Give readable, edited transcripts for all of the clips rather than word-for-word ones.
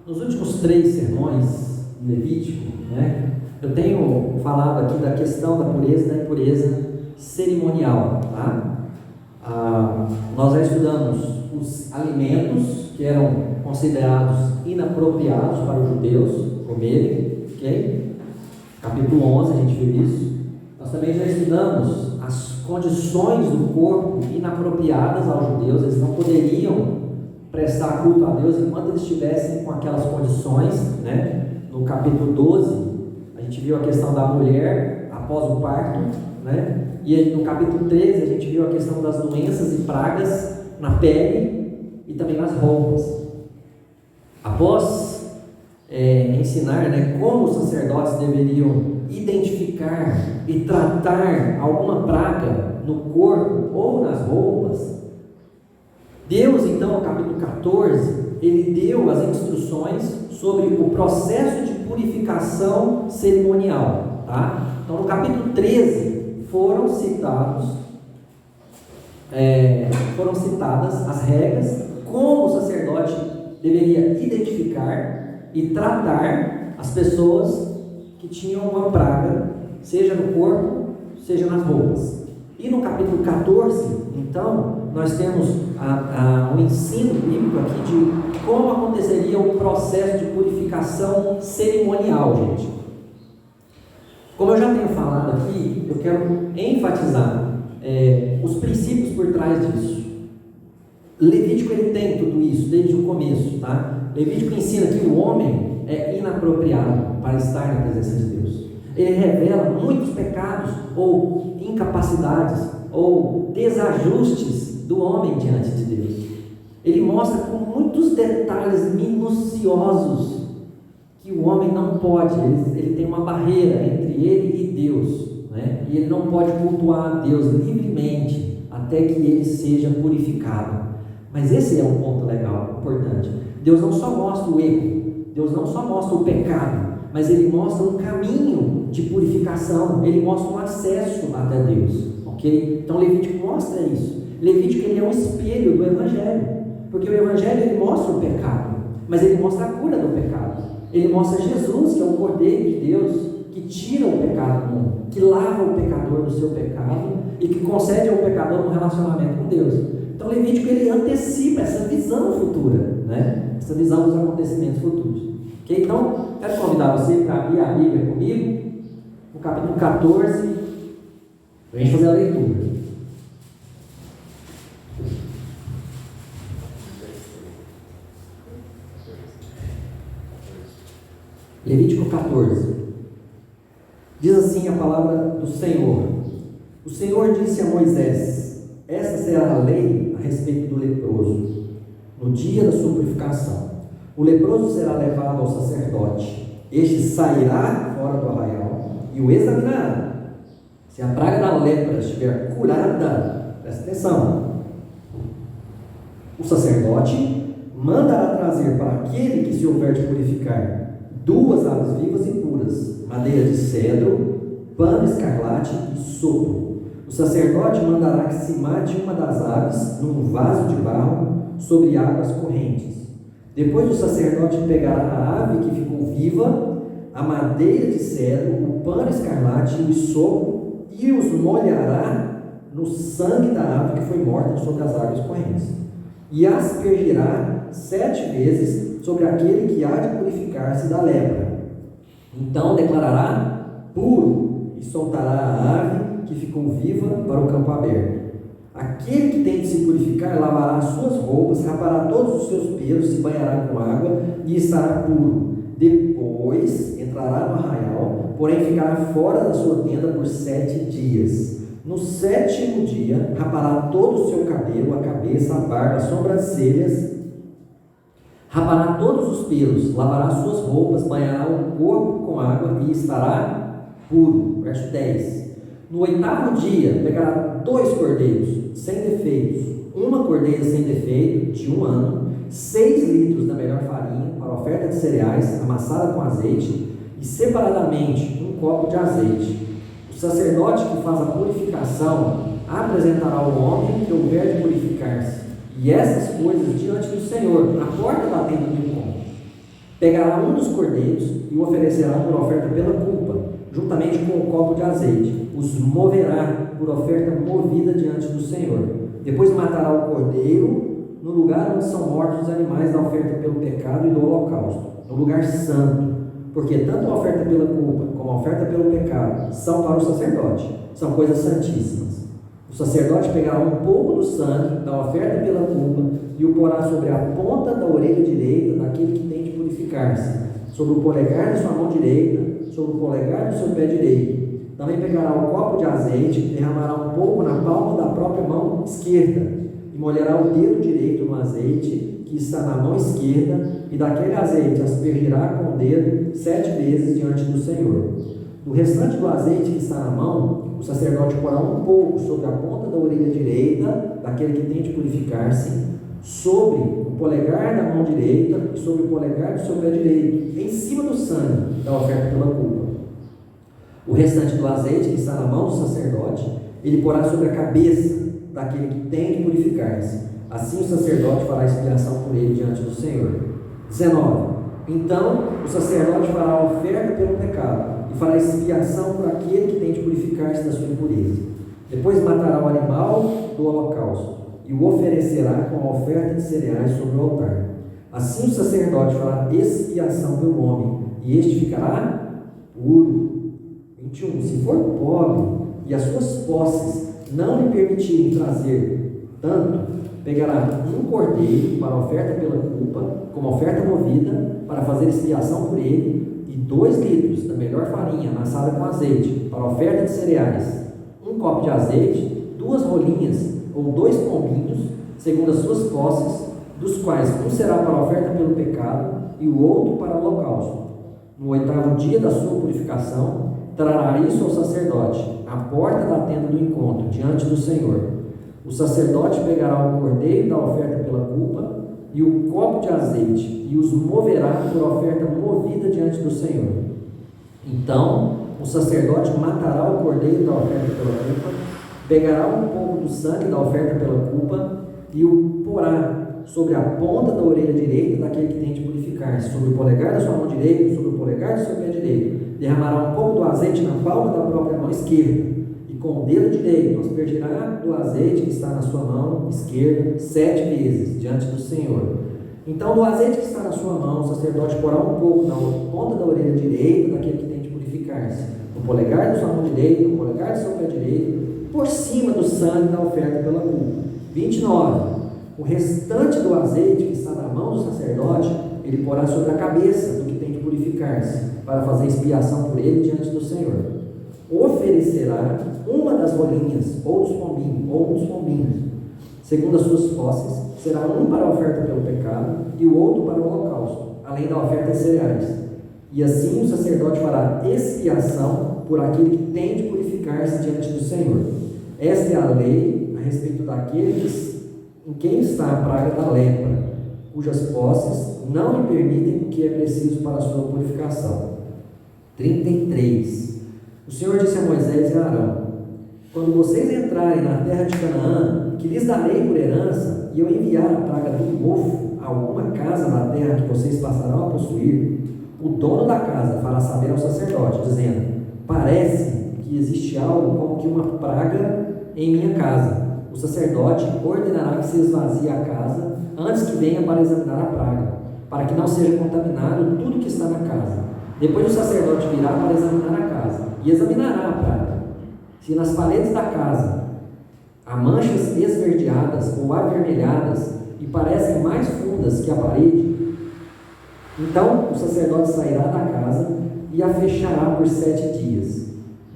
Nos últimos 3 sermões de Levítico, né, eu tenho falado aqui da questão da pureza e da impureza cerimonial. Tá? Nós já estudamos os alimentos que eram considerados inapropriados para os judeus comerem, ok? Capítulo 11 a gente viu isso. Nós também já estudamos as condições do corpo inapropriadas aos judeus. Eles não poderiam prestar culto a Deus enquanto eles estivessem com aquelas condições, né? No capítulo 12 a gente viu a questão da mulher após o parto, né? E no capítulo 13 a gente viu a questão das doenças e pragas na pele e também nas roupas. Após ensinar, né, como os sacerdotes deveriam identificar e tratar alguma praga no corpo ou nas roupas, Deus, então, no capítulo 14, ele deu as instruções sobre o processo de purificação cerimonial. Tá? Então, no capítulo 13, foram citadas as regras, como o sacerdote deveria identificar e tratar as pessoas que tinham uma praga, seja no corpo, seja nas roupas. E no capítulo 14, então, nós temos um ensino bíblico aqui de como aconteceria o processo de purificação cerimonial, gente. Como eu já tenho falado aqui, eu quero enfatizar os princípios por trás disso. Levítico, ele tem tudo isso desde o começo, tá? Levítico ensina que o homem é inapropriado para estar na presença de Deus. Ele revela muitos pecados ou incapacidades ou desajustes do homem diante de Deus. Ele mostra com muitos detalhes minuciosos que o homem não pode, ele tem uma barreira entre ele e Deus, né? E ele não pode cultuar a Deus livremente até que ele seja purificado. Mas esse é um ponto legal, importante. Deus não só mostra o erro, Deus não só mostra o pecado, mas ele mostra um caminho de purificação, ele mostra um acesso até Deus, ok? Então Levítico mostra isso. Levítico, ele é um espelho do Evangelho, porque o Evangelho, ele mostra o pecado, mas ele mostra a cura do pecado. Ele mostra Jesus, que é o Cordeiro de Deus, que tira o pecado do mundo, que lava o pecador do seu pecado e que concede ao pecador um relacionamento com Deus. Então Levítico, ele antecipa essa visão futura, né? Essa visão dos acontecimentos futuros. Okay? Então, quero convidar você para abrir a Bíblia comigo, no capítulo 14, para a gente fazer a leitura. Levítico 14. Diz assim a palavra do Senhor. O Senhor disse a Moisés: esta será a lei a respeito do leproso. No dia da sua purificação, o leproso será levado ao sacerdote. Este sairá fora do arraial e o examinará. Se a praga da lepra estiver curada, presta atenção, o sacerdote mandará trazer para aquele que se houver de purificar 2 aves vivas e puras, madeira de cedro, pano escarlate e sopro. O sacerdote mandará que se mate uma das aves num vaso de barro sobre águas correntes. Depois o sacerdote pegará a ave que ficou viva, a madeira de cedro, o pano escarlate e o sopro, e os molhará no sangue da ave que foi morta sobre as águas correntes, e aspergirá 7 vezes sobre aquele que há de purificar-se da lepra. Então declarará puro e soltará a ave que ficou viva para o campo aberto. Aquele que tem de se purificar lavará as suas roupas, rapará todos os seus pelos, se banhará com água e estará puro. Depois entrará no arraial, porém ficará fora da sua tenda por 7 dias. No 7º dia rapará todo o seu cabelo, a cabeça, a barba, as sobrancelhas, rapará todos os pelos, lavará suas roupas, banhará o corpo com água e estará puro. Verso 10. No 8º dia pegará 2 cordeiros sem defeitos, uma cordeira sem defeito de 1 ano, 6 litros da melhor farinha para oferta de cereais amassada com azeite e separadamente 1 copo de azeite. O sacerdote que faz a purificação apresentará ao homem que houver de purificar-se, e essas coisas diante do Senhor, na porta da tenda do encontro. Pegará um dos cordeiros e o oferecerá por oferta pela culpa, juntamente com o copo de azeite. Os moverá por oferta movida diante do Senhor. Depois matará o cordeiro no lugar onde são mortos os animais da oferta pelo pecado e do holocausto, no lugar santo, porque tanto a oferta pela culpa como a oferta pelo pecado são para o sacerdote, são coisas santíssimas. O sacerdote pegará um pouco do sangue da oferta pela culpa e o porá sobre a ponta da orelha direita daquele que tem de purificar-se, sobre o polegar da sua mão direita, sobre o polegar do seu pé direito. Também pegará o copo de azeite, derramará um pouco na palma da própria mão esquerda, e molhará o dedo direito no azeite que está na mão esquerda, e daquele azeite aspergirá com o dedo 7 vezes diante do Senhor. Do restante do azeite que está na mão, o sacerdote porá um pouco sobre a ponta da orelha direita daquele que tem de purificar-se, sobre o polegar da mão direita e sobre o polegar do seu pé direito, em cima do sangue da oferta pela culpa. O restante do azeite que está na mão do sacerdote, ele porá sobre a cabeça daquele que tem de purificar-se. Assim o sacerdote fará expiação por ele diante do Senhor. 19. Então o sacerdote fará a oferta pelo pecado e fará expiação por aquele que tem de purificar-se da sua impureza. Depois matará o animal do holocausto e o oferecerá com a oferta de cereais sobre o altar. Assim o sacerdote fará expiação pelo homem, e este ficará puro. 21. Se for pobre e as suas posses não lhe permitirem trazer tanto, pegará um cordeiro para a oferta pela culpa, como oferta movida, para fazer expiação por ele, e 2 litros da melhor farinha amassada com azeite, para a oferta de cereais, um copo de azeite, 2 rolinhas ou 2 pombinhos, segundo as suas posses, dos quais um será para a oferta pelo pecado e o outro para o holocausto. No 8º dia da sua purificação, trará isso ao sacerdote, à porta da tenda do encontro, diante do Senhor. O sacerdote pegará o cordeiro da oferta pela culpa e o copo de azeite, e os moverá por oferta movida diante do Senhor. Então o sacerdote matará o cordeiro da oferta pela culpa, pegará um pouco do sangue da oferta pela culpa e o porá sobre a ponta da orelha direita daquele que tem de purificar-se, sobre o polegar da sua mão direita, sobre o polegar do seu pé direito. Derramará um pouco do azeite na palma da própria mão esquerda, e com o dedo direito aspergirá do azeite que está na sua mão esquerda 7 vezes diante do Senhor. Então do azeite que está na sua mão, o sacerdote porá um pouco na ponta da orelha direita daquele que tem de purificar-se, no polegar da sua mão direita, no polegar do seu pé direito, por cima do sangue da oferta pela culpa. 29. O restante do azeite que está na mão do sacerdote, ele porá sobre a cabeça do que tem de purificar-se, para fazer expiação por ele diante do Senhor. Oferecerá uma das rolinhas, ou um dos pombinhos, segundo as suas posses, será um para a oferta pelo pecado e o outro para o holocausto, além da oferta de cereais. E assim o sacerdote fará expiação por aquele que tem de purificar-se diante do Senhor. Esta é a lei a respeito daqueles em quem está a praga da lepra, cujas posses não lhe permitem o que é preciso para a sua purificação. 33. O Senhor disse a Moisés e a Arão: quando vocês entrarem na terra de Canaã, que lhes darei por herança, e eu enviar a praga do mofo a alguma casa na terra que vocês passarão a possuir, o dono da casa fará saber ao sacerdote, dizendo: parece que existe algo como que uma praga em minha casa. O sacerdote ordenará que se esvazie a casa antes que venha para examinar a praga, para que não seja contaminado tudo que está na casa. Depois o sacerdote virá para examinar a casa e examinará a praga. Se nas paredes da casa há manchas esverdeadas ou avermelhadas e parecem mais fundas que a parede, então o sacerdote sairá da casa e a fechará por 7 dias.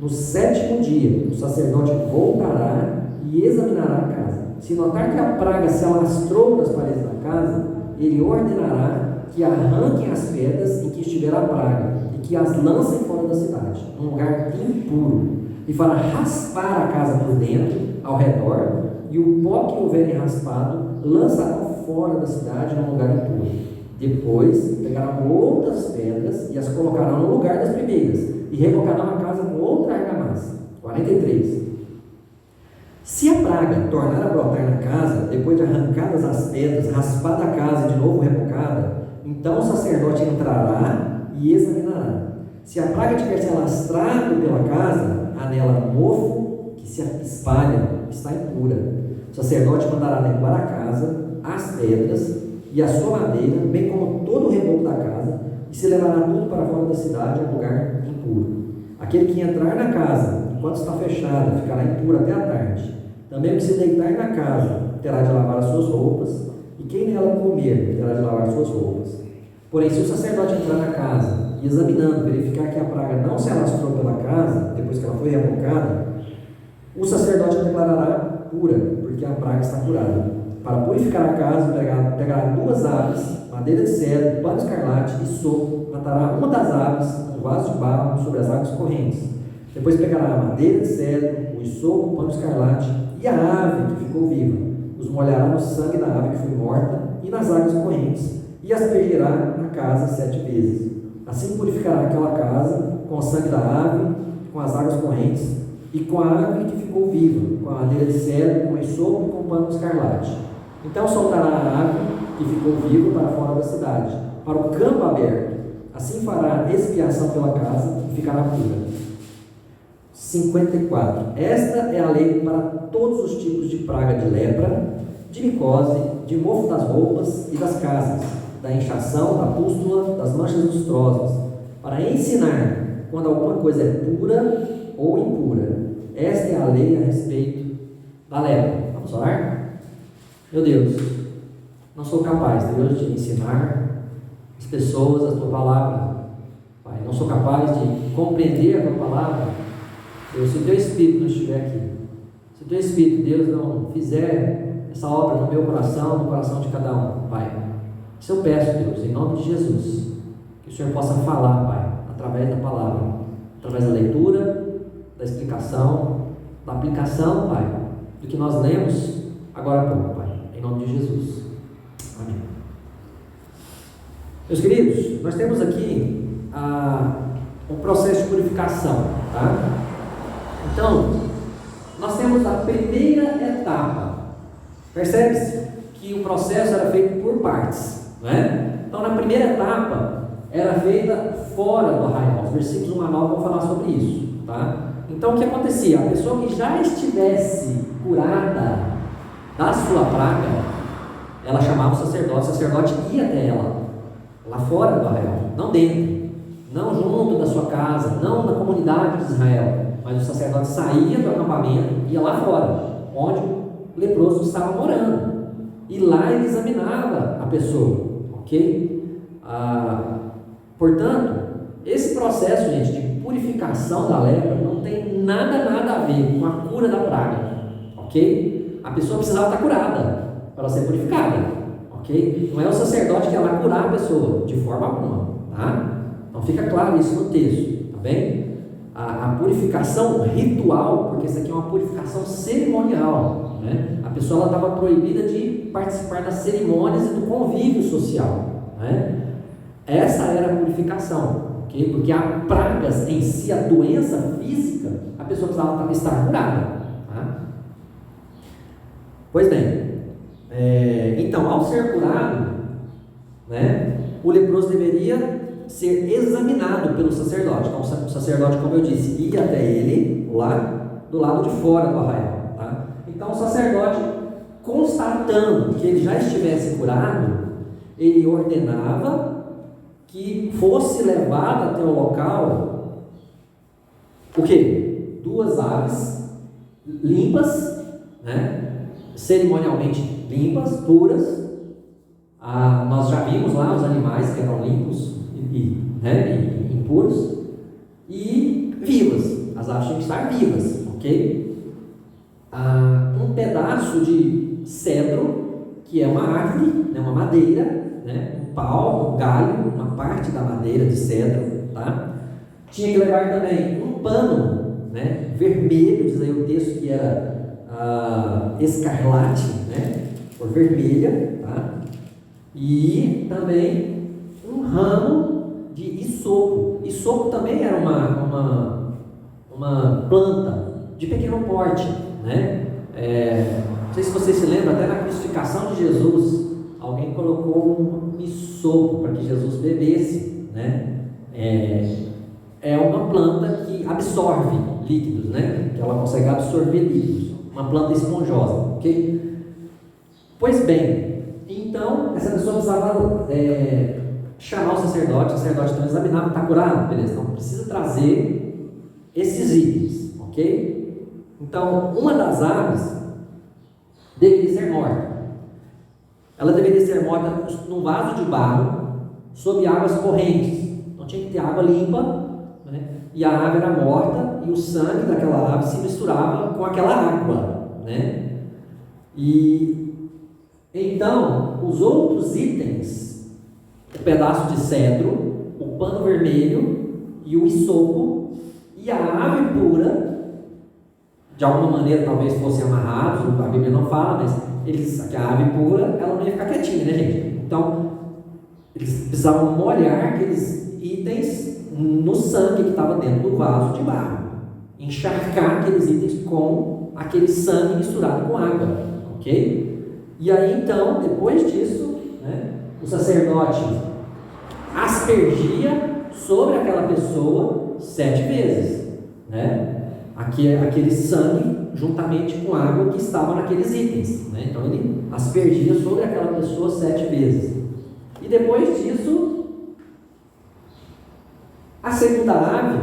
No 7º dia, o sacerdote voltará e examinará a casa. Se notar que a praga se alastrou nas paredes da casa, ele ordenará que arranquem as pedras em que estiver a praga e que as lancem fora da cidade, num lugar impuro, e fará raspar a casa por dentro, ao redor, e o pó que houverem raspado lançará fora da cidade, num lugar impuro. Depois pegarão outras pedras e as colocarão no lugar das primeiras, e rebocarão a casa com outra argamassa. 43. Se a praga tornar a brotar na casa, depois de arrancadas as pedras, raspada a casa e de novo rebocada, Então o sacerdote entrará e examinará. Se a praga tiver se alastrado pela casa, há nela mofo que se espalha, está impura. O sacerdote mandará derrubar a casa, as pedras e a sua madeira, bem como todo o reboco da casa, e se levará tudo para fora da cidade, a um lugar impuro. Aquele que entrar na casa, enquanto está fechada, ficará impuro até a tarde. Também o que se deitar na casa, terá de lavar as suas roupas, e quem nela comer, terá de lavar as suas roupas. Porém, se o sacerdote entrar na casa e, examinando, verificar que a praga não se alastrou pela casa, depois que ela foi rebocada, o sacerdote a declarará pura, porque a praga está curada. Para purificar a casa, pegará 2 aves, madeira de cedro, pano escarlate e sopo, matará uma das aves num vaso de barro sobre as águas correntes. Depois pegará a madeira de cedro, o isopo, o pano escarlate e a ave que ficou viva. Os molhará no sangue da ave que foi morta e nas águas correntes, e aspergirá na casa 7 vezes. Assim purificará aquela casa com o sangue da ave, com as águas correntes, e com a ave que ficou viva, com a madeira de cedro, com o isopo e com o pano escarlate. Então soltará a ave que ficou viva para fora da cidade, para o campo aberto. Assim fará expiação pela casa e ficará pura. 54. Esta é a lei para todos os tipos de praga de lepra, de micose, de mofo das roupas e das casas, da inchação, da pústula, das manchas lustrosas, para ensinar quando alguma coisa é pura ou impura. Esta é a lei a respeito da lepra. Vamos orar? Meu Deus, não sou capaz, Deus, de ensinar as pessoas a tua palavra. Pai, não sou capaz de compreender a tua palavra. Deus, se o teu Espírito não estiver aqui, se o teu Espírito, Deus, não fizer essa obra no meu coração, no coração de cada um, Pai, isso eu peço, Deus, em nome de Jesus, que o Senhor possa falar, Pai, através da palavra, através da leitura, da explicação, da aplicação, Pai, do que nós lemos agora há pouco, Pai, em nome de Jesus. Amém. Meus queridos, nós temos aqui um processo de purificação, tá? Então, nós temos a primeira etapa. Percebe-se que o processo era feito por partes, não é? Então, na primeira etapa, era feita fora do arraial. Os versículos 1 a 9 vão falar sobre isso, tá? Então, o que acontecia? A pessoa que já estivesse curada da sua praga, ela chamava o sacerdote ia até ela, lá fora do arraial, não dentro, não junto da sua casa, não na comunidade de Israel, mas o sacerdote saía do acampamento e ia lá fora, onde o leproso estava morando, e lá ele examinava a pessoa, ok? Portanto, esse processo, gente, de purificação da lepra não tem nada a ver com a cura da praga, ok? A pessoa precisava estar curada para ser purificada, ok? Não é o sacerdote que ia lá curar a pessoa, de forma alguma, tá? Então fica claro isso no texto, tá bem? A purificação ritual, porque isso aqui é uma purificação cerimonial, né? A pessoa estava proibida de participar das cerimônias e do convívio social, né? Essa era a purificação, ok? Porque há pragas em si, a doença física, a pessoa precisava estar curada, tá? Pois bem, então, ao ser curado, né, o leproso deveria ser examinado pelo sacerdote. Então, o sacerdote, como eu disse, ia até ele lá do lado de fora do arraial, tá? Então, o sacerdote, constatando que ele já estivesse curado, ele ordenava que fosse levado até o local o quê? 2 aves limpas, né? Cerimonialmente limpas, puras. Nós já vimos lá os animais que eram limpos e impuros, e vivas. As aves tinham que estar vivas, ok? Um pedaço de cedro, que é uma árvore, né, uma madeira, né, um pau, um galho, uma parte da madeira de cedro, tá? Tinha que levar também um pano, né, vermelho, diz aí o texto que era escarlate, né, cor vermelha, tá? E também um ramo de isopo. Isopo também era uma planta de pequeno porte, né? Não sei se vocês se lembram, até na crucificação de Jesus, alguém colocou um sopro para que Jesus bebesse, né? É uma planta que absorve líquidos, né? Que ela consegue absorver líquidos, uma planta esponjosa, ok? Pois bem, então essa pessoa precisava chamar o sacerdote então examinava, está curado? Beleza, então precisa trazer esses itens, ok? Então, uma das aves deveria ser morta. Ela deveria ser morta num vaso de barro, sob águas correntes. Então tinha que ter água limpa, né? E a ave era morta, e o sangue daquela ave se misturava com aquela água, né? E então, os outros itens, o pedaço de cedro, o pano vermelho e o hisopo, e a ave pura, de alguma maneira talvez fossem amarrados, a Bíblia não fala, mas a ave pura, ela não ia ficar quietinha, né, gente? Então, eles precisavam molhar aqueles itens no sangue que estava dentro do vaso de barro, encharcar aqueles itens com aquele sangue misturado com água, ok? E aí então, depois disso, né, o sacerdote aspergia sobre aquela pessoa 7 vezes, né? Aquele sangue juntamente com a água que estava naqueles itens, né? Então ele aspergia sobre aquela pessoa 7 vezes. E depois disso, a segunda ave,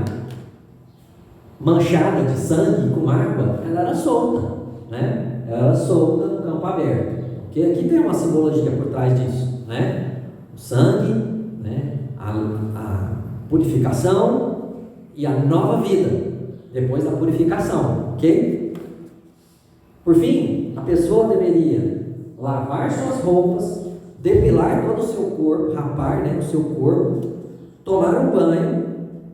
manchada de sangue com água, ela era solta, né? Ela era solta no campo aberto. Porque aqui tem uma simbologia por trás disso, né? O sangue, né? A purificação e a nova vida depois da purificação, ok? Por fim, a pessoa deveria lavar suas roupas, depilar todo o seu corpo, rapar, né, o seu corpo, tomar um banho,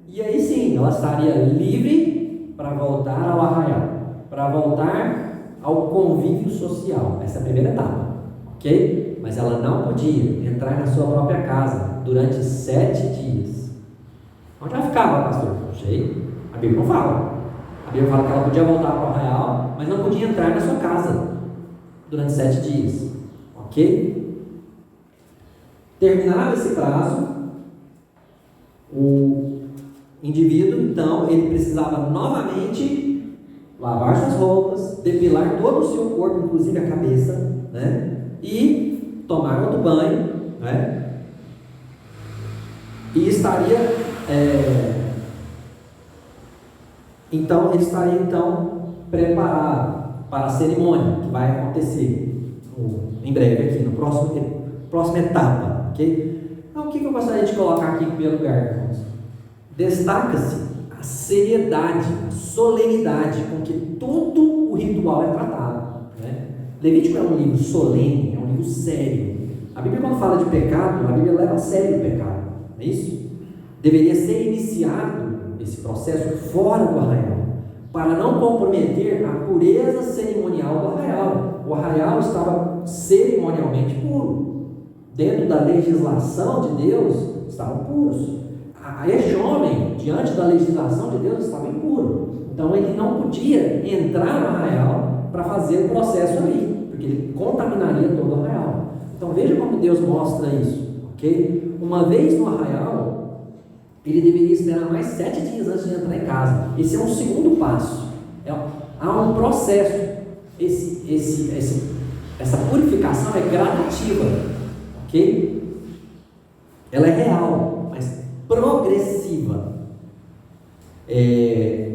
e aí sim, ela estaria livre para voltar ao arraial, para voltar ao convívio social. Essa é a primeira etapa, ok? Mas ela não podia entrar na sua própria casa durante 7 dias. Onde ela ficava, pastor? Não sei. A Bíblia não fala. A Bíblia fala que ela podia voltar para o arraial, mas não podia entrar na sua casa durante 7 dias, ok? Terminado esse prazo, o indivíduo, então, ele precisava novamente lavar suas roupas, depilar todo o seu corpo, inclusive a cabeça, né? E tomar outro banho, né? E estaria então ele estaria preparado para a cerimônia que vai acontecer em breve aqui, no próxima etapa, ok? Então o que eu gostaria de colocar aqui em primeiro lugar, irmãos? Destaca-se a seriedade, a solenidade com que todo o ritual é tratado, né? Levítico é um livro solene, é um livro sério. A Bíblia, quando fala de pecado, a Bíblia leva a sério o pecado, não é isso? Deveria ser iniciado esse processo fora do arraial, para não comprometer a pureza cerimonial do arraial. O arraial estava cerimonialmente puro, dentro da legislação de Deus estavam puros. Este homem, diante da legislação de Deus, estava impuro, então ele não podia entrar no arraial para fazer o processo ali, porque ele contaminaria todo o arraial. Então veja como Deus mostra isso, ok? Uma vez no arraial, ele deveria esperar mais 7 dias antes de entrar em casa. Esse é um segundo passo. Há um processo. Essa purificação é gradativa, ok? Ela é real, mas progressiva.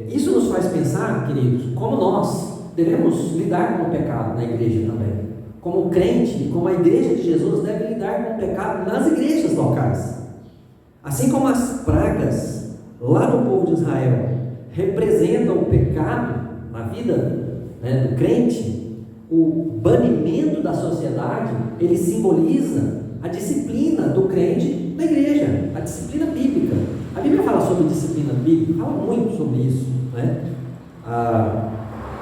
Isso nos faz pensar, queridos, como nós devemos lidar com o pecado na igreja também. Como o crente, como a igreja de Jesus deve lidar com o pecado nas igrejas locais. Assim como as pragas lá no povo de Israel representam o pecado na vida, né, do crente, o banimento da sociedade, ele simboliza a disciplina do crente na igreja, a disciplina bíblica. A Bíblia fala sobre disciplina bíblica, fala muito sobre isso, né?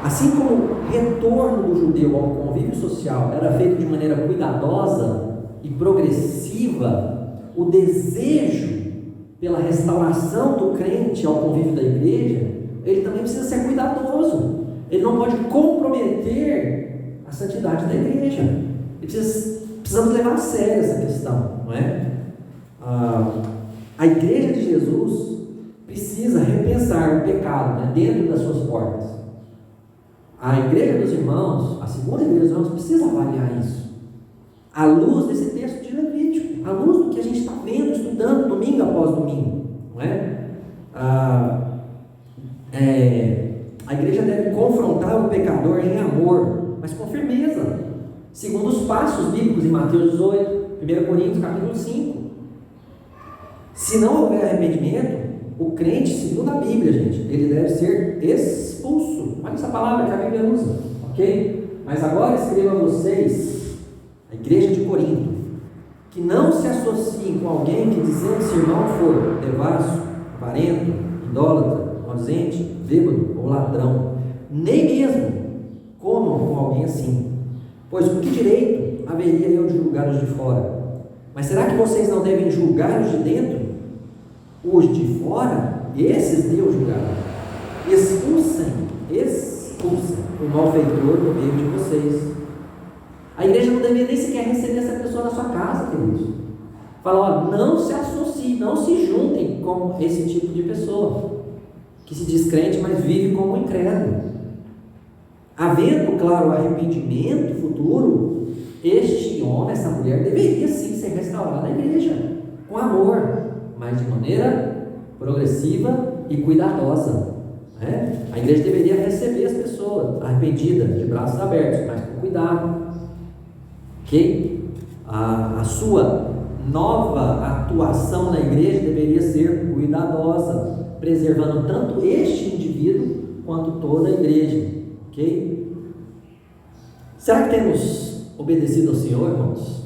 Assim como o retorno do judeu ao convívio social era feito de maneira cuidadosa e progressiva, o desejo pela restauração do crente ao convívio da igreja, ele também precisa ser cuidadoso. Ele não pode comprometer a santidade da igreja. Precisamos levar a sério essa questão, não é? a igreja de Jesus precisa repensar o pecado, né, dentro das suas portas. A igreja dos irmãos, a segunda igreja dos irmãos, precisa avaliar isso, à luz desse texto de Levítico, à luz do que a gente está vendo, estudando domingo após domingo, não é? A igreja deve confrontar o pecador em amor, mas com firmeza, segundo os passos bíblicos em Mateus 18, 1 Coríntios capítulo 5. Se não houver arrependimento, o crente, segundo a Bíblia, gente, ele deve ser expulso. Olha essa palavra que a Bíblia usa, ok? Mas agora escreva a vocês, a igreja de Corinto, que não se associem com alguém que, dizendo se irmão for devasso, avarento, idólatra, maldizente, bêbado ou ladrão, nem mesmo comam com alguém assim, pois com que direito haveria eu de julgar os de fora? Mas será que vocês não devem julgar os de dentro? Os de fora, esses Deus julgará. Expulsem o malfeitor do meio de vocês. A igreja não deveria nem sequer receber essa pessoa na sua casa, queridos. Fala, não se associem, não se juntem com esse tipo de pessoa, que se diz crente, mas vive como um incrédulo. Havendo, claro, arrependimento futuro, este homem, essa mulher, deveria sim ser restaurado na igreja, com amor, mas de maneira progressiva e cuidadosa, né? A igreja deveria receber as pessoas arrependidas, de braços abertos, mas com cuidado, ok? A sua nova atuação na igreja deveria ser cuidadosa, preservando tanto este indivíduo quanto toda a igreja, ok? Será que temos obedecido ao Senhor, irmãos,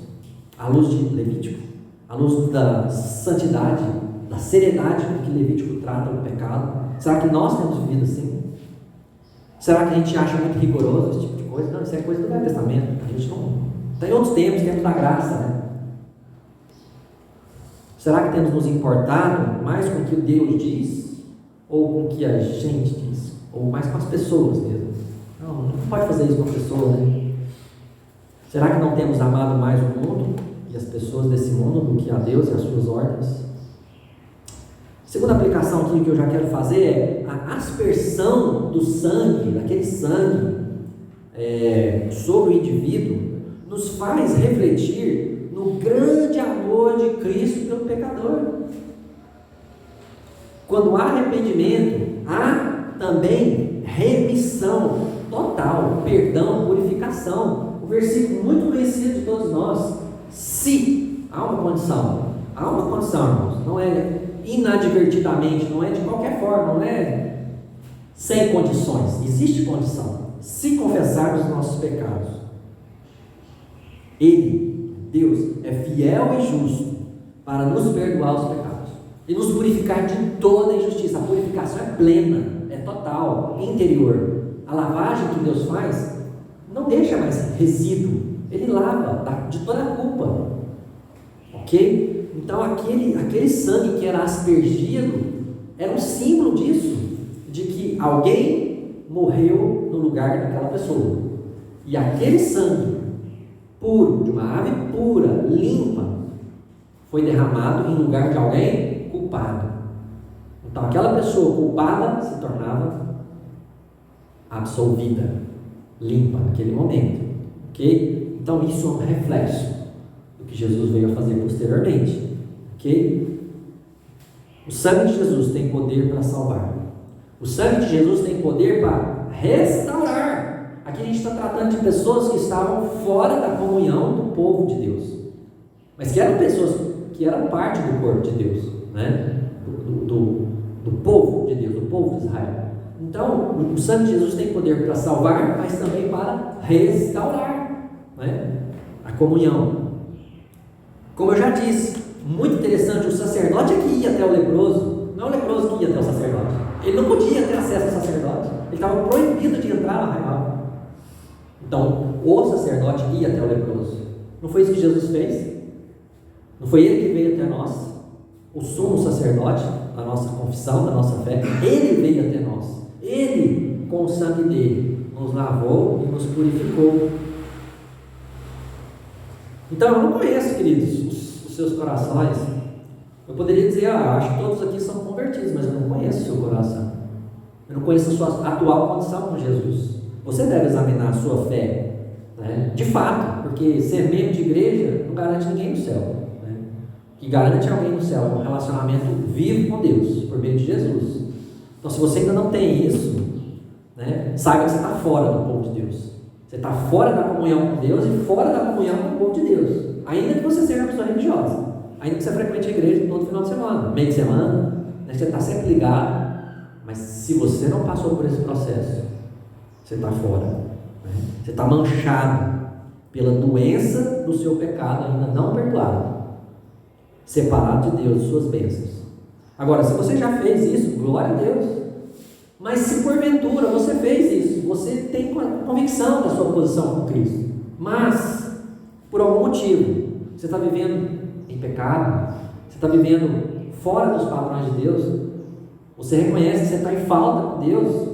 à luz de Levítico? À luz da santidade, da seriedade com que Levítico trata o pecado? Será que nós temos vivido assim? Será que a gente acha muito rigoroso esse tipo de coisa? Não, isso é coisa do Velho Testamento. A gente não... Está em outros tempos, tempo da graça, né? Será que temos nos importado mais com o que Deus diz? Ou com o que a gente diz? Ou mais com as pessoas mesmo? Não pode fazer isso com a pessoa, né? Será que não temos amado mais o mundo e as pessoas desse mundo do que a Deus e as suas ordens? Segunda aplicação aqui que eu já quero fazer é a aspersão do sangue, daquele sangue sobre o indivíduo, nos faz refletir no grande amor de Cristo pelo pecador. Quando há arrependimento, há também remissão total, perdão, purificação. O versículo muito conhecido de todos nós. Se há uma condição, irmãos, não é inadvertidamente, não é de qualquer forma, não é sem condições, existe condição. Se confessarmos os nossos pecados, Ele, Deus, é fiel e justo para nos perdoar os pecados e nos purificar de toda injustiça. A purificação é plena, é total, interior. A lavagem que Deus faz não deixa mais resíduo, Ele lava de toda a culpa, ok? Então aquele sangue que era aspergido era um símbolo disso, de que alguém morreu no lugar daquela pessoa, e aquele sangue puro, de uma ave pura, limpa, foi derramado em lugar de alguém culpado. Então aquela pessoa culpada se tornava absolvida, limpa naquele momento, ok? Então isso é um reflexo do que Jesus veio a fazer posteriormente, ok? O sangue de Jesus tem poder para salvar, o sangue de Jesus tem poder para restaurar. Aqui a gente está tratando de pessoas que estavam fora da comunhão do povo de Deus, mas que eram pessoas que eram parte do corpo de Deus, né? do povo de Deus, do povo de Israel. Então, o sangue de Jesus tem poder para salvar, mas também para restaurar, né? A comunhão. Como eu já disse, muito interessante, o sacerdote é que ia até o leproso, não é o leproso que ia até o sacerdote. Ele não podia ter acesso ao sacerdote, ele estava proibido de entrar no arraial. Então, o sacerdote ia até o leproso. Não foi isso que Jesus fez? Não foi Ele que veio até nós? O sumo sacerdote da nossa confissão, da nossa fé, Ele veio até nós. Ele, com o sangue dele, nos lavou e nos purificou. Então, eu não conheço, queridos, os seus corações, Eu poderia dizer, acho que todos aqui são convertidos, mas eu não conheço o seu coração. Eu não conheço a sua atual condição com Jesus. Você deve examinar a sua fé, né? De fato, porque ser membro de igreja não garante ninguém no céu. Né? O que garante alguém no céu é um relacionamento vivo com Deus, por meio de Jesus. Então, se você ainda não tem isso, né, saiba que você está fora do povo de Deus. Você está fora da comunhão com Deus e fora da comunhão com o povo de Deus. Ainda que você seja uma pessoa religiosa, ainda que você frequente a igreja todo final de semana, meio de semana, né, você está sempre ligado. Mas se você não passou por esse processo, você está fora, né? Você está manchado pela doença do seu pecado ainda não perdoado, separado de Deus, de suas bênçãos. Agora, se você já fez isso, glória a Deus. Mas se porventura você fez isso, você tem convicção da sua posição com Cristo, mas por algum motivo você está vivendo em pecado, você está vivendo fora dos padrões de Deus, você reconhece que você está em falta com Deus.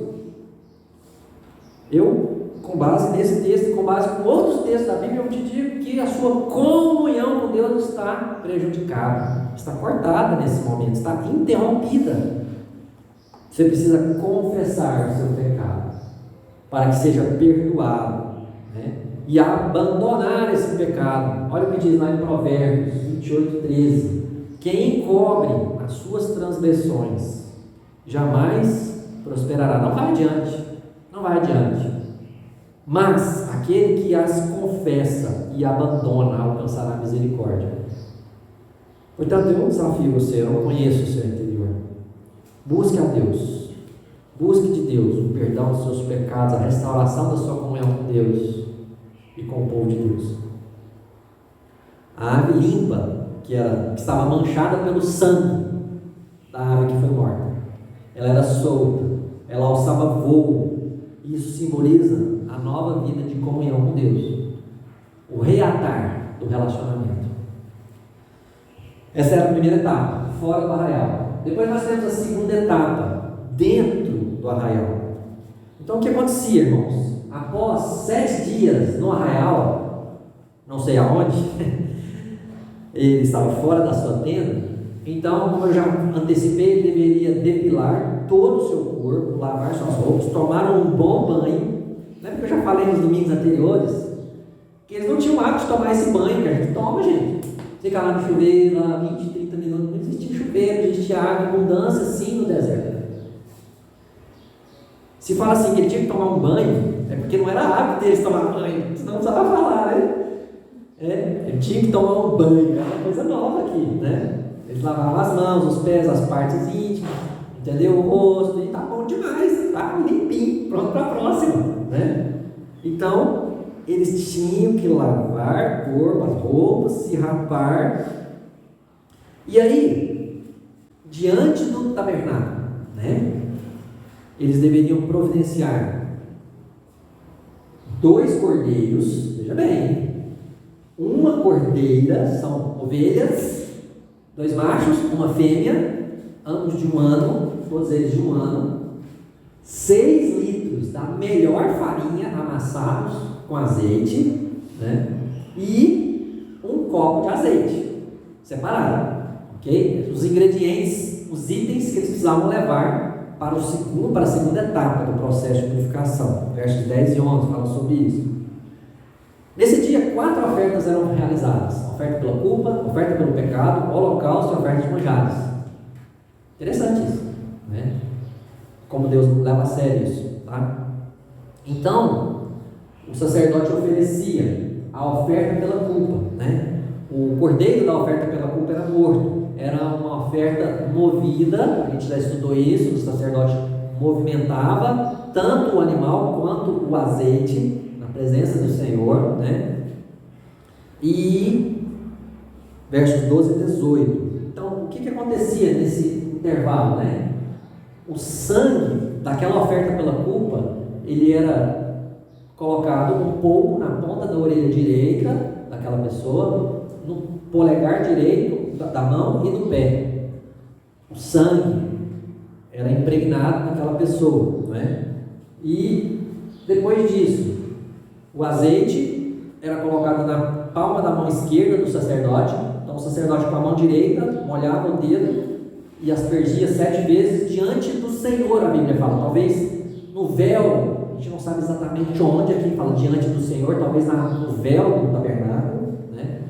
Eu, com base nesse texto, com base com outros textos da Bíblia, eu te digo que a sua comunhão com Deus está prejudicada, está cortada nesse momento, está interrompida. Você precisa confessar o seu pecado, para que seja perdoado, né? E abandonar esse pecado. Olha o que diz lá em Provérbios 28:13: quem encobre as suas transgressões jamais prosperará. Não vai adiante, não vai adiante. Mas aquele que as confessa e abandona alcançará a misericórdia. Portanto, eu desafio você, eu não conheço o seu interior. Busque a Deus, busque de Deus o perdão dos seus pecados, a restauração da sua comunhão com Deus e com o povo de Deus. A ave limpa, que estava manchada pelo sangue da ave que foi morta, ela era solta, ela alçava voo. Isso simboliza a nova vida de comunhão com Deus, o reatar do relacionamento. Essa era a primeira etapa, fora do arraial. Depois nós temos a segunda etapa, dentro do arraial. Então o que acontecia, irmãos? Após 7 dias no arraial, não sei aonde, ele estava fora da sua tenda. Então, como eu já antecipei, ele deveria depilar todo o seu corpo, lavar suas roupas, tomar um bom banho. Lembra que eu já falei nos domingos anteriores que eles não tinham hábito de tomar esse banho que a gente toma, gente. Fica lá no chuveiro, lá 20, 30 minutos, não existia chuveiro, não existia água, abundância sim no deserto. Se fala assim que ele tinha que tomar um banho, é porque não era hábito deles tomar banho, senão não precisava falar, né? Ele tinha que tomar um banho, era uma coisa nova aqui, né? Eles lavavam as mãos, os pés, as partes íntimas, entendeu? O rosto, e tá bom demais, tá limpinho, pronto para a próxima, né? Então, eles tinham que lavar o corpo, as roupas, se rapar. E aí, diante do tabernáculo, né? Eles deveriam providenciar 2 cordeiros, veja bem, uma cordeira, são ovelhas, 2 machos, uma fêmea, ambos de 1 ano, todos eles de 1 ano, 6 litros da melhor farinha amassados com azeite, né? E 1 copo de azeite, separado, ok? Os ingredientes, os itens que eles precisavam levar para a segunda etapa do processo de purificação. Versos 10 e 11 falam sobre isso. Nesse dia, 4 ofertas eram realizadas: oferta pela culpa, oferta pelo pecado, holocausto e oferta de manjares. Interessante isso, né? Como Deus leva a sério isso, tá? Então, o sacerdote oferecia a oferta pela culpa, né? O cordeiro da oferta pela culpa era morto. Era uma oferta movida, a gente já estudou isso, o sacerdote movimentava tanto o animal quanto o azeite na presença do Senhor, né? E versos 12 e 18. Então, o que acontecia nesse intervalo, né? O sangue daquela oferta pela culpa, ele era colocado um pouco na ponta da orelha direita daquela pessoa, no polegar direito da mão e no pé. O sangue era impregnado naquela pessoa, não é? E depois disso, o azeite era colocado na palma da mão esquerda do sacerdote. Então o sacerdote com a mão direita molhava o dedo e aspergia 7 vezes diante do Senhor, a Bíblia fala. Talvez no véu, a gente não sabe exatamente onde aqui fala diante do Senhor, talvez no véu do tabernáculo, né?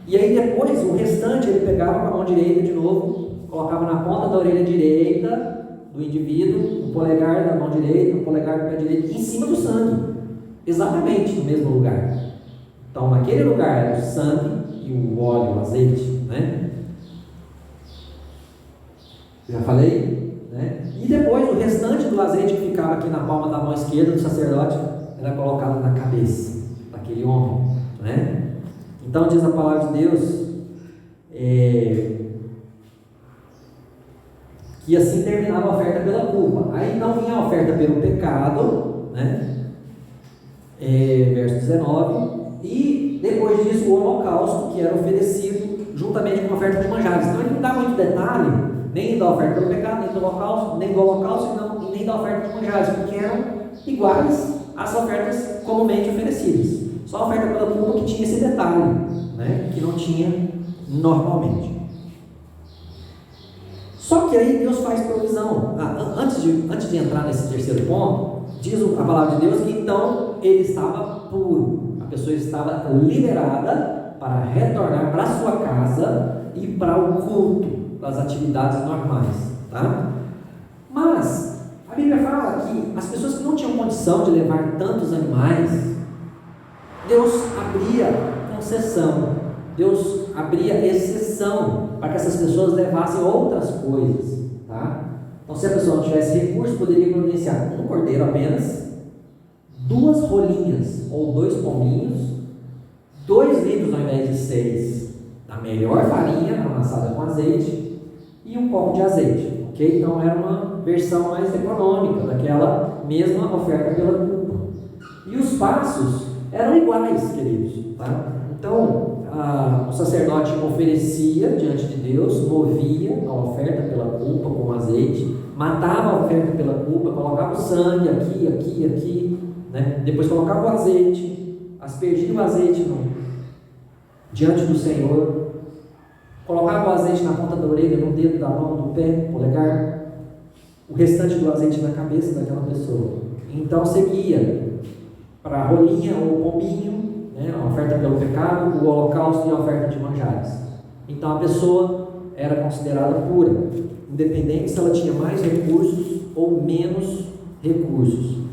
E aí depois, o restante ele pegava com a mão direita de novo, colocava na ponta da orelha direita do indivíduo, o polegar da mão direita, o polegar do pé direito, em cima do sangue, exatamente no mesmo lugar. Então, naquele lugar era o sangue e o óleo, o azeite, né? Já falei, né? E depois o restante do azeite que ficava aqui na palma da mão esquerda do sacerdote era colocado na cabeça daquele homem, né? Então diz a palavra de Deus que assim terminava a oferta pela culpa. Aí então vinha a oferta pelo pecado, né? Verso 19. E depois disso o holocausto, que era oferecido juntamente com a oferta de manjares. Então ele não dá muito detalhe, nem da oferta pelo pecado, nem do holocausto, nem da oferta de manjares, porque eram iguais às ofertas comumente oferecidas. Só a oferta pela culpa que tinha esse detalhe, né, que não tinha normalmente. Só que aí Deus faz provisão. Antes de entrar nesse terceiro ponto, diz a palavra de Deus que então ele estava puro. A pessoa estava liberada para retornar para a sua casa e para o culto, para as atividades normais, tá? Mas a Bíblia fala que as pessoas que não tinham condição de levar tantos animais, Deus abria concessão, Deus abria exceção para que essas pessoas levassem outras coisas, tá? Então, se a pessoa não tivesse recurso, poderia providenciar um cordeiro apenas, 2 rolinhas ou 2 pombinhos, 2 litros ao invés de 6 da melhor farinha amassada com azeite e um copo de azeite, ok? Então era uma versão mais econômica daquela mesma oferta pela culpa. E os passos eram iguais, queridos, tá? Então o sacerdote oferecia diante de Deus, movia a oferta pela culpa com azeite, matava a oferta pela culpa, colocava o sangue aqui, né? Depois colocava o azeite, aspergia o azeite diante do Senhor, colocava o azeite na ponta da orelha, no dedo da mão, do pé, polegar, o restante do azeite na cabeça daquela pessoa. Então seguia para a rolinha ou o pombinho, né? A oferta pelo pecado, o holocausto e a oferta de manjares. Então a pessoa era considerada pura, independente se ela tinha mais recursos ou menos recursos.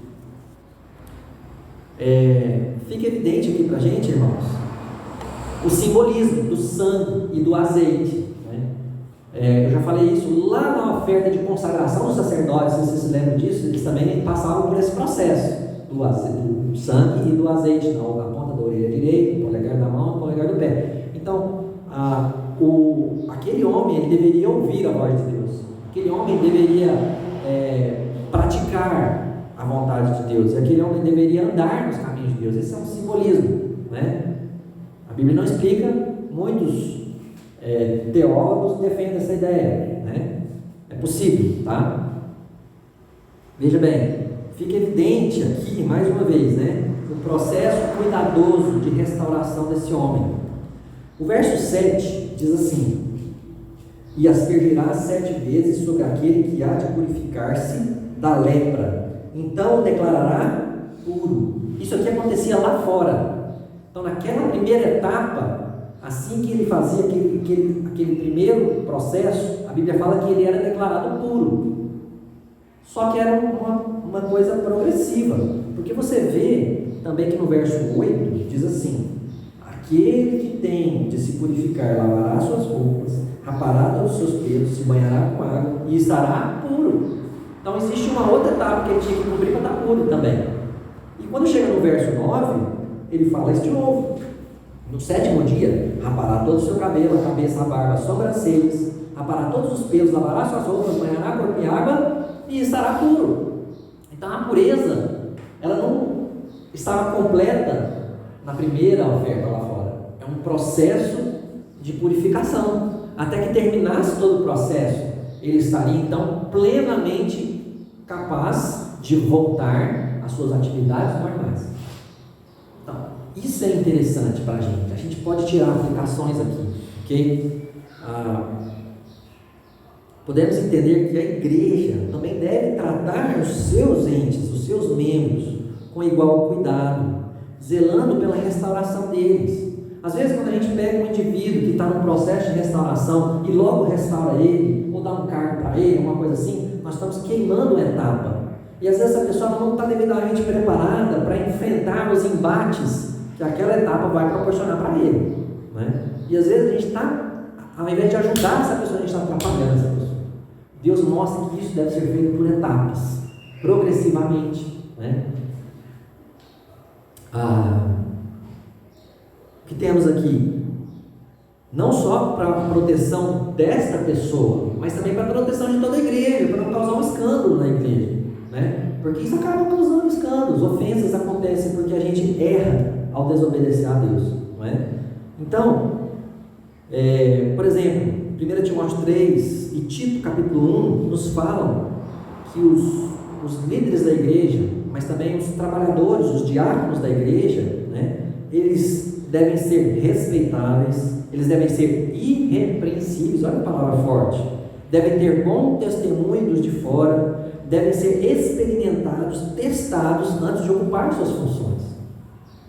Fica evidente aqui para a gente, irmãos, o simbolismo do sangue e do azeite, né? Eu já falei isso lá na oferta de consagração dos sacerdotes, se vocês se lembram disso, eles também passavam por esse processo do sangue e do azeite na ponta da orelha direita, no polegar da mão, no polegar do pé. Então aquele homem ele deveria ouvir a voz de Deus, aquele homem deveria praticar a vontade de Deus, e aquele homem deveria andar nos caminhos de Deus. Esse é um simbolismo, né? A Bíblia não explica, muitos teólogos defendem essa ideia, né? É possível, tá? Veja bem, fica evidente aqui, mais uma vez, né, o processo cuidadoso de restauração desse homem. O verso 7 diz assim: e aspergirá 7 vezes sobre aquele que há de purificar-se da lepra, então o declarará puro. Isso aqui acontecia lá fora. Então naquela primeira etapa, assim que ele fazia aquele primeiro processo, a Bíblia fala que ele era declarado puro. Só que era uma coisa progressiva, porque você vê também que no verso 8 diz assim: aquele que tem de se purificar lavará suas roupas, rapará os seus pelos, se banhará com água e estará puro. Então existe uma outra etapa que ele tinha que cumprir para estar puro também. E quando chega no verso 9, ele fala isso de novo: no 7º dia, rapará todo o seu cabelo, a cabeça, a barba, as sobrancelhas, rapará todos os pelos, lavará suas roupas, banhará corpo e água e estará puro. Então a pureza, ela não estava completa na primeira oferta lá fora. É um processo de purificação. Até que terminasse todo o processo, ele estaria então plenamente capaz de voltar às suas atividades normais. Então, isso é interessante para a gente. A gente pode tirar aplicações aqui. Ok? Podemos entender que a igreja também deve tratar os seus entes, os seus membros, com igual cuidado, zelando pela restauração deles. Às vezes, quando a gente pega um indivíduo que está num processo de restauração e logo restaura ele, ou dá um cargo para ele, uma coisa assim, nós estamos queimando uma etapa. E às vezes essa pessoa não está devidamente preparada para enfrentar os embates que aquela etapa vai proporcionar para ele, né? E às vezes a gente está, ao invés de ajudar essa pessoa, a gente está atrapalhando essa pessoa. Deus mostra que isso deve ser feito por etapas, progressivamente, né? O que temos aqui? Não só para a proteção desta pessoa, mas também para a proteção de toda a igreja, para não causar um escândalo na igreja, né? Porque isso acaba causando escândalos, ofensas acontecem porque a gente erra ao desobedecer a Deus, não é? Então, por exemplo, 1 Timóteo 3 e Tito capítulo 1 nos falam que os líderes da igreja, mas também os trabalhadores, os diáconos da igreja, né, eles devem ser respeitáveis, eles devem ser irrepreensíveis, olha a palavra forte, devem ter bom testemunho dos de fora, devem ser experimentados, testados antes de ocupar suas funções.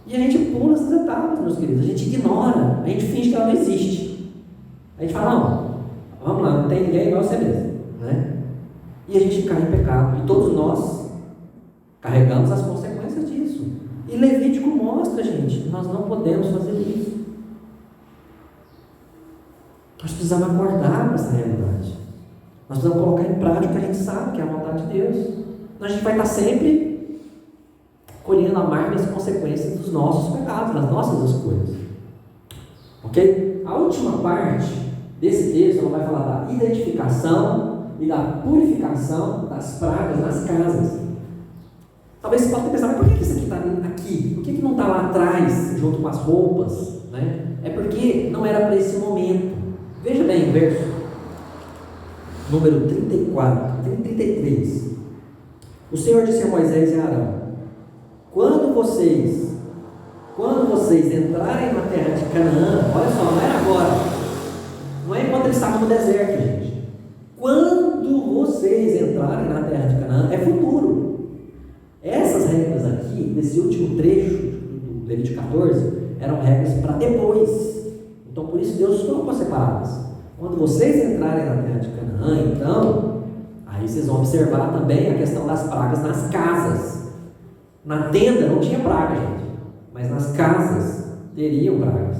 E a gente pula essas etapas, meus queridos, a gente ignora, a gente finge que ela não existe. A gente fala, não, vamos lá, não tem ninguém igual você mesmo, né? E a gente cai em pecado, e todos nós carregamos as consequências disso. E Levítico mostra, gente, nós não podemos fazer isso. Nós precisamos acordar com essa realidade. Nós precisamos colocar em prática o que a gente sabe que é a vontade de Deus. Então a gente vai estar sempre colhendo amargas consequências dos nossos pecados, das nossas escolhas. Ok? A última parte desse texto, ela vai falar da identificação e da purificação das pragas nas casas. Talvez você possa ter pensado, mas por que isso aqui está aqui? Por que não está lá atrás, junto com as roupas? Né? É porque não era para esse momento. Veja bem o verso número 33. O Senhor disse a Moisés e a Arão: quando vocês entrarem na terra de Canaã, olha só, não é agora, não é enquanto eles estavam no deserto, gente. Quando vocês entrarem na terra de Canaã, é futuro. Essas regras aqui, desse último trecho do Levítico 14, eram regras para depois. Então, por isso Deus colocou separadas. Quando vocês entrarem na terra de Canaã, então, aí vocês vão observar também a questão das pragas nas casas. Na tenda não tinha praga, gente, mas nas casas teriam pragas.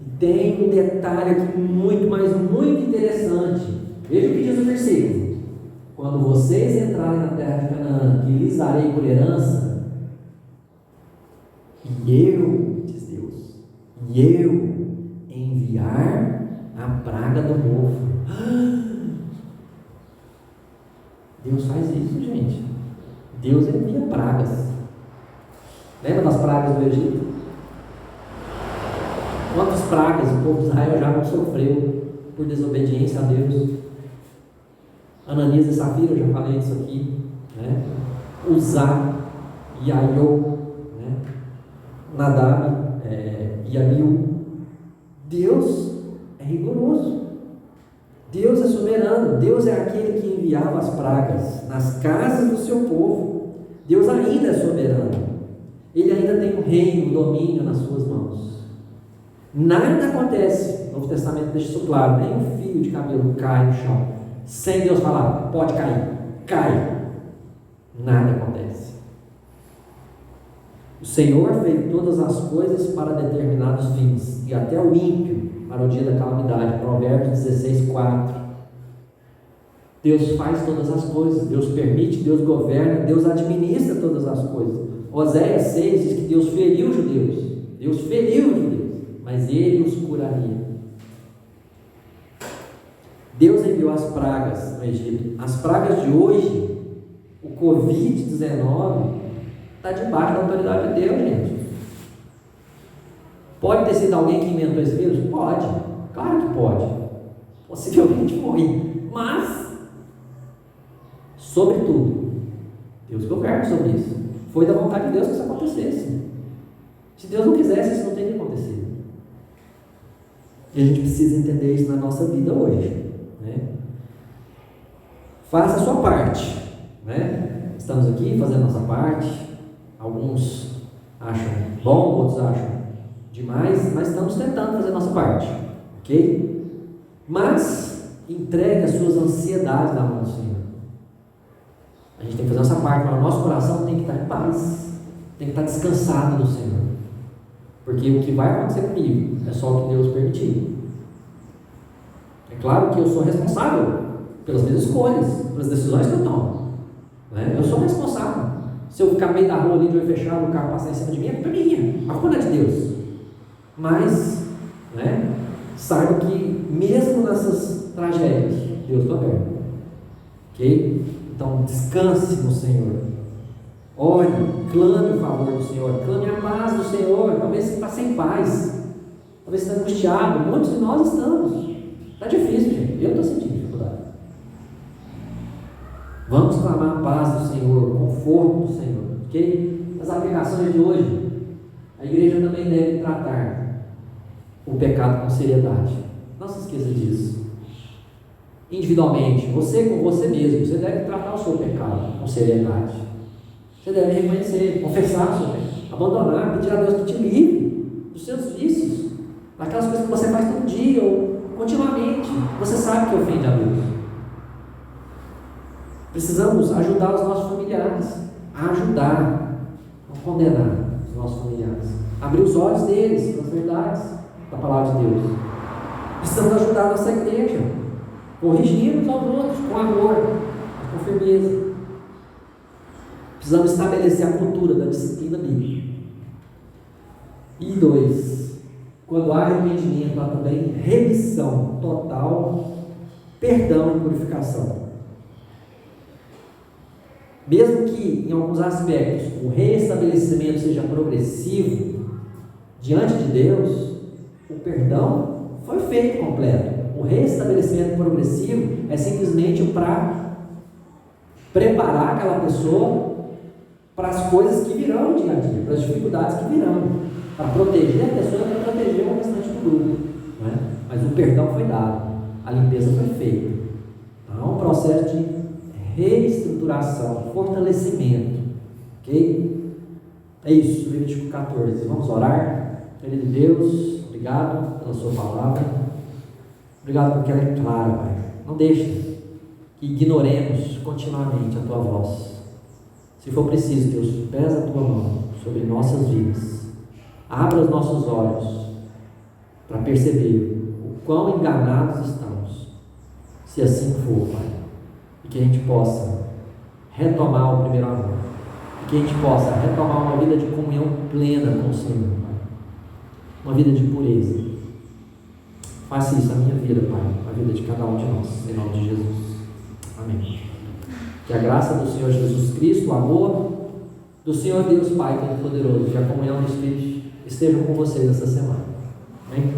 E tem um detalhe aqui muito, mas muito interessante. Veja o que diz o versículo: quando vocês entrarem na terra de Canaã, que lhes darei por herança, e eu, diz Deus, e eu enviar a praga do mofo. Deus faz isso, gente. Deus envia pragas. Lembra das pragas do Egito? Quantas pragas o povo de Israel já não sofreu por desobediência a Deus? Ananias e Safira, eu já falei disso aqui, né? Uzá e Aiô, né? Nadab e Abiú. Deus é rigoroso, Deus é soberano, Deus é aquele que enviava as pragas nas casas do seu povo. Deus ainda é soberano, Ele ainda tem o reino, o domínio nas suas mãos. Nada acontece, o Novo Testamento deixa isso claro, nem um fio de cabelo cai no chão sem Deus falar, pode cair, cai. Nada acontece. O Senhor fez todas as coisas para determinados fins, e até o ímpio para o dia da calamidade. Provérbios 16:4. Deus faz todas as coisas, Deus permite, Deus governa, Deus administra todas as coisas. Oséias 6 diz que Deus feriu os judeus, mas Ele os curaria. Deus enviou as pragas no Egito. As pragas de hoje, o Covid-19, está debaixo da autoridade de Deus, gente. Pode ter sido alguém que inventou esse vírus? Pode, claro que pode. Possivelmente foi. Mas, sobretudo, Deus governa sobre isso. Foi da vontade de Deus que isso acontecesse. Se Deus não quisesse, isso não teria acontecido. E a gente precisa entender isso na nossa vida hoje, né? Faça a sua parte, né? Estamos aqui fazendo a nossa parte. Alguns acham bom, outros acham demais, mas estamos tentando fazer a nossa parte, ok? Mas entregue as suas ansiedades na mão do Senhor. A gente tem que fazer a nossa parte, mas o nosso coração tem que estar em paz, tem que estar descansado no Senhor, porque o que vai acontecer comigo é só o que Deus permitir. É claro que eu sou responsável pelas minhas escolhas, pelas decisões que eu tomo, né? Eu sou responsável. Se eu ficar no meio da rua ali de olho fechado, o carro passar em cima de mim, é culpa minha, a culpa não é de Deus. Mas, né, saiba que mesmo nessas tragédias, Deus está perto, ok? Então descanse no Senhor, ore, clame o favor do Senhor, clame a paz do Senhor. Talvez você está sem paz, talvez você está angustiado, muitos de nós estamos. Está difícil, gente, eu estou sentindo dificuldade. Vamos clamar a paz do Senhor, o conforto do Senhor, ok? Nas aplicações de hoje, a igreja também deve tratar o pecado com seriedade. Não se esqueça disso. Individualmente, você com você mesmo, você deve tratar o seu pecado com seriedade. Você deve reconhecer, confessar o seu pecado, abandonar, pedir a Deus que te livre dos seus vícios, daquelas coisas que você faz todo dia ou continuamente, você sabe que ofende a Deus. Precisamos ajudar os nossos familiares, a ajudar, não condenar os nossos familiares, abrir os olhos deles para as verdades da palavra de Deus. Precisamos ajudar a nossa igreja, corrigindo uns aos outros com amor, com firmeza. Precisamos estabelecer a cultura da disciplina bíblica. E 2, quando há arrependimento, há também remissão total, perdão e purificação. Mesmo que em alguns aspectos o reestabelecimento seja progressivo diante de Deus, o perdão foi feito completo. O reestabelecimento progressivo é simplesmente para preparar aquela pessoa para as coisas que virão no dia a dia, para as dificuldades que virão, para proteger a pessoa e para proteger o restante do grupo, né? Mas o perdão foi dado, a limpeza foi feita. Então, é um processo de reestruturação, fortalecimento, ok? É isso, Levítico 14. Vamos orar. Querido Deus, obrigado pela sua palavra, obrigado porque ela é clara, Pai. Não deixe que ignoremos continuamente a tua voz. Se for preciso, Deus, pesa a tua mão sobre nossas vidas, abra os nossos olhos para perceber o quão enganados estamos, se assim for, Pai. E que a gente possa retomar o primeiro amor, e que a gente possa retomar uma vida de comunhão plena com o Senhor, Pai. Uma vida de pureza. Faça isso na minha vida, Pai, na vida de cada um de nós, em nome de Jesus. Amém. Que a graça do Senhor Jesus Cristo, o amor do Senhor Deus Pai Todo-Poderoso e a comunhão do Espírito estejam com vocês essa semana. Amém?